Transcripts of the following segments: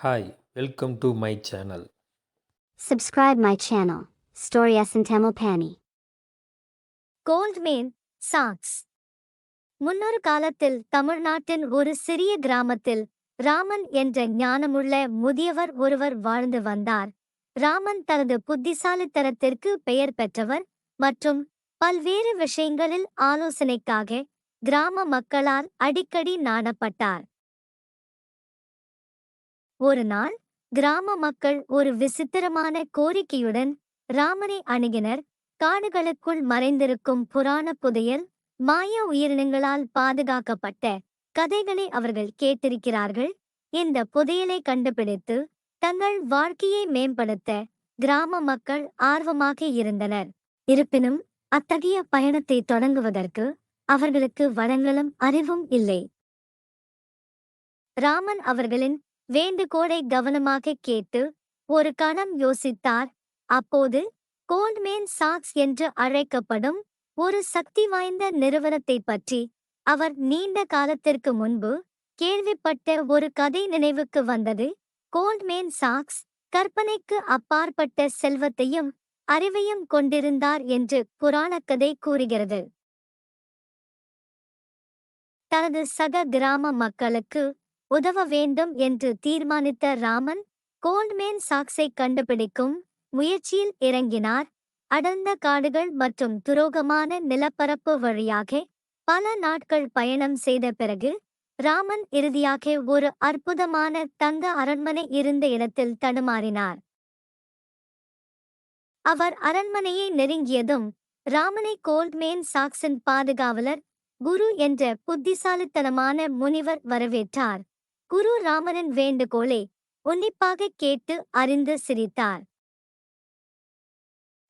Hi, welcome to my channel. Subscribe my channel, Story S in Tamil Pani. Goldman socks முன்னொரு காலத்தில் தமிழ்நாட்டின் ஒரு சிறிய கிராமத்தில் ராமன் என்ற ஞானமுள்ள முதியவர் ஒருவர் வாழ்ந்து வந்தார். ராமன் தனது புத்திசாலித்தனத்திற்கு பெயர் பெற்றவர் மற்றும் பல்வேறு விஷயங்களில் ஆலோசனைக்காக கிராம மக்களால் அடிக்கடி நாடப்பட்டார். ஒரு நாள் கிராம மக்கள் ஒரு விசித்திரமான கோரிக்கையுடன் ராமனை அணுகினர். காடுகளுக்குள் மறைந்திருக்கும் புராண புதையல், மாய உயிரினங்களால் பாதுகாக்கப்பட்ட கதைகளை அவர்கள் கேட்டிருக்கிறார்கள். இந்த புதையலை கண்டுபிடித்து தங்கள் வாழ்க்கையை மேம்படுத்த கிராம மக்கள் ஆர்வமாக இருந்தனர். இருப்பினும் அத்தகைய பயணத்தை தொடங்குவதற்கு அவர்களுக்கு வளங்களும் அறிவும் இல்லை. ராமன் அவர்களின் வேண்டுகோளை கவனமாக கேட்டு ஒரு கணம் யோசித்தார். அப்போது கோல்ட்மேன் சாக்ஸ் என்று அழைக்கப்படும் ஒரு சக்தி வாய்ந்த நிறுவனத்தை பற்றி அவர் நீண்ட காலத்திற்கு முன்பு கேள்விப்பட்ட ஒரு கதை நினைவுக்கு வந்தது. கோல்ட்மேன் சாக்ஸ் கற்பனைக்கு அப்பாற்பட்ட செல்வத்தையும் அறிவையும் கொண்டிருந்தார் என்று புராணக்கதை கூறுகிறது. தனது சக கிராம மக்களுக்கு உதவ வேண்டும் என்று தீர்மானித்த ராமன் கோல்ட்மேன் சாக்ஸை கண்டுபிடிக்கும் முயற்சியில் இறங்கினார். அடர்ந்த காடுகள் மற்றும் துரோகமான நிலப்பரப்பு வழியாக பல நாட்கள் பயணம் செய்த பிறகு ராமன் இறுதியாக ஒரு அற்புதமான தங்க அரண்மனை இருந்த இடத்தில் தடுமாறினார். அவர் அரண்மனையை நெருங்கியதும் ராமனை கோல்ட்மேன் சாக்ஸின் பாதுகாவலர் குரு என்ற புத்திசாலித்தனமான முனிவர் வரவேற்றார். குரு ராமனின் வேண்டுகோளை உன்னிப்பாக கேட்டு அறிந்து சிரித்தார்.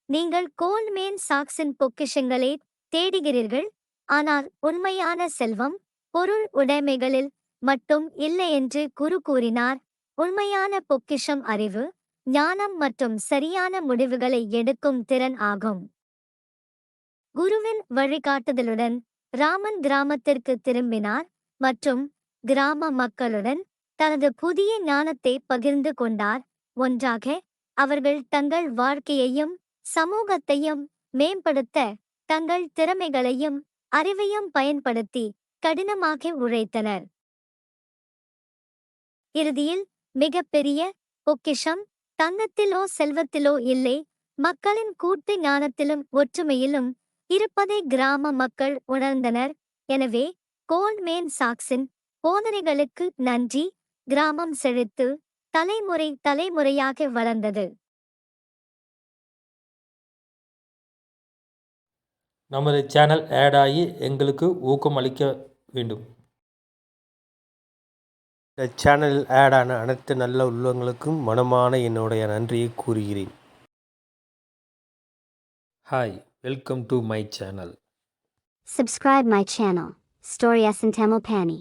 நீங்கள் கோல்ட்மேன் சாக்ஸின் பொக்கிஷங்களை தேடுகிறீர்கள், ஆனால் உண்மையான செல்வம் பொருள் உடைமைகளில் மட்டும் இல்லை என்று குரு கூறினார். உண்மையான பொக்கிஷம் அறிவு, ஞானம் மற்றும் சரியான முடிவுகளை எடுக்கும் திறன் ஆகும். குருவின் வழிகாட்டுதலுடன் ராமன் கிராமத்திற்கு திரும்பினார் மற்றும் கிராம மக்களுடன் தனது புதிய ஞானத்தை பகிர்ந்து கொண்டார். ஒன்றாக அவர்கள் தங்கள் வாழ்க்கையையும் சமூகத்தையும் மேம்படுத்த தங்கள் திறமைகளையும் அறிவையும் பயன்படுத்தி கடினமாக உழைத்தனர். இறுதியில் மிகப்பெரிய பொக்கிஷம் தங்கத்திலோ செல்வத்திலோ இல்லை, மக்களின் கூட்டு ஞானத்திலும் ஒற்றுமையிலும் இருப்பதை கிராம மக்கள் உணர்ந்தனர். எனவே கோல்ட்மேன் சாக்ஸின் போதனைகளுக்கு நன்றி, கிராமம் செழித்து தலைமுறை தலைமுறையாக வளர்ந்தது. நமது சேனல் ஆட் ஆகி எங்களுக்கு ஊக்கம் அளிக்க வேண்டும். இந்த சேனலில் ஆட் ஆன அனைத்து நல்ல உள்ளங்களுக்கும் மனமான என்னுடைய நன்றியை கூறுகிறேன். Hi, welcome to my channel. Subscribe my channel, Story S in Tamil Pani.